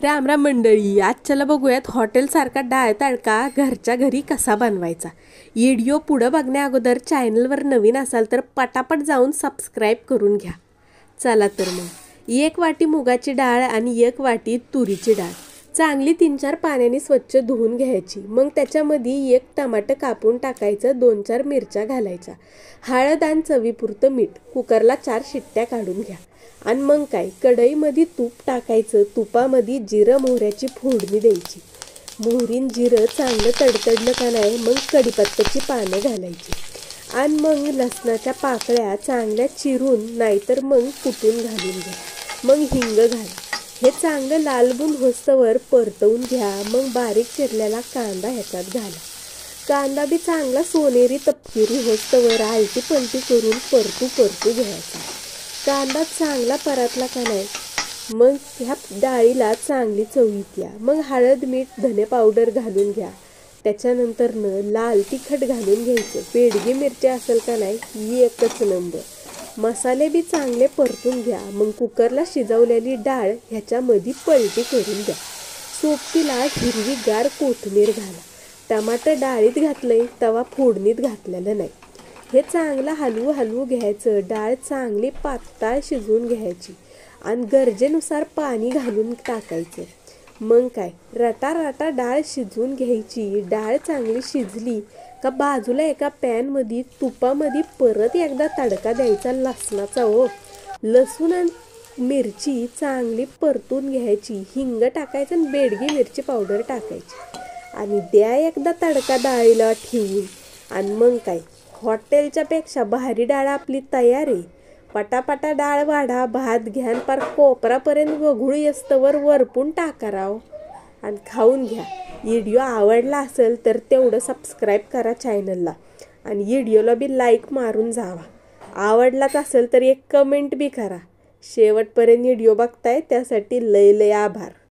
राम राम मंडळी, आज चला बघूयात हॉटेलसारखा डाळ तडका घरच्या घरी कसा बनवायचा। व्हिडिओ पुढे बघण्या अगोदर चॅनलवर नवीन असाल तर पटापट जाऊन सबस्क्राईब करून घ्या। चला तर मग 1 वाटी मुगाची डाळ आणि 1 वाटी तुरीची डाळ चांगली 3-4 पाण्याने स्वच्छ धुवून घ्यायची। मग त्याच्यामध्ये 1 टमाटर कापून टाकायचं, 2-4 मिरच्या घालायच्या, हळद आणि चवीपुरतं मीठ, कुकरला 4 शिट्ट्या काढून घ्या। आणि मग काय, कढईमध्ये तूप टाकायचं, तुपामध्ये जिरं मोहऱ्याची फोडणी द्यायची। मोहरीन जिरं चांगलं तडतडलं का नाही, मग कढीपत्त्याची पानं घालायची आणि मग लसणाच्या पाकळ्या चांगल्या चिरून नाहीतर मग कुटून घालून घ्या। मग हिंग घाला, हे चांगलं लालबुन होस्तवर परतवून घ्या। मग बारीक चिरलेला कांदा ह्याच्यात घाला, कांदा बी चांगला सोनेरी तपकिरी होस्तवर आलटी पलटी करून परतू घ्यायचा। कांदा चांगला परतला का नाही, मग ह्या डाळीला चांगली चव येते। मग हळद मीठ धने पावडर घालून घ्या, त्याच्यानंतर लाल तिखट घालून घ्यायचं। बेडगी मिरची असेल का नाही, एकच नंबर। मसाले बी चांगले परतून घ्या। मग कुकरला शिजवलेली डाळ ह्याच्यामध्ये पलटी करून द्या। सोबतीला हिरवीगार कोथिंबीर घाला। टमाटर डाळीत घातलंय तवा फोडणीत घातलेलं नाही। हे चांगलं हलवू घ्यायचं। डाळ चांगली पातळ शिजवून घ्यायची आणि गरजेनुसार पाणी घालून टाकायचं। मग काय, रटा डाळ शिजवून घ्यायची। डाळ चांगली शिजली का बाजूला एका पॅनमध्ये तुपामध्ये परत एकदा तडका द्यायचा लसणाचा। लसूण आणि मिरची चांगली परतून घ्यायची, हिंग टाकायचं आणि बेडगी मिरची पावडर टाकायची आणि द्या एकदा तडका डाळीला ठेवून। आणि मग काय, हॉटेलच्या पेक्षा भारी डाळ आपली तयार आहे। पटापटा डाळ वाढा, भात घ्या, पार कोपरापर्यंत वघुळ येस्तवर वरपून टाका राव आणि खाऊन घ्या। व्हिडिओ आवडला असेल तर तेवढं सबस्क्राईब करा चॅनलला आणि व्हिडिओला बी लाईक मारून जावा। आवडलाच असेल तर एक कमेंट बी करा। शेवटपर्यंत व्हिडिओ बघताय त्यासाठी लय आभार।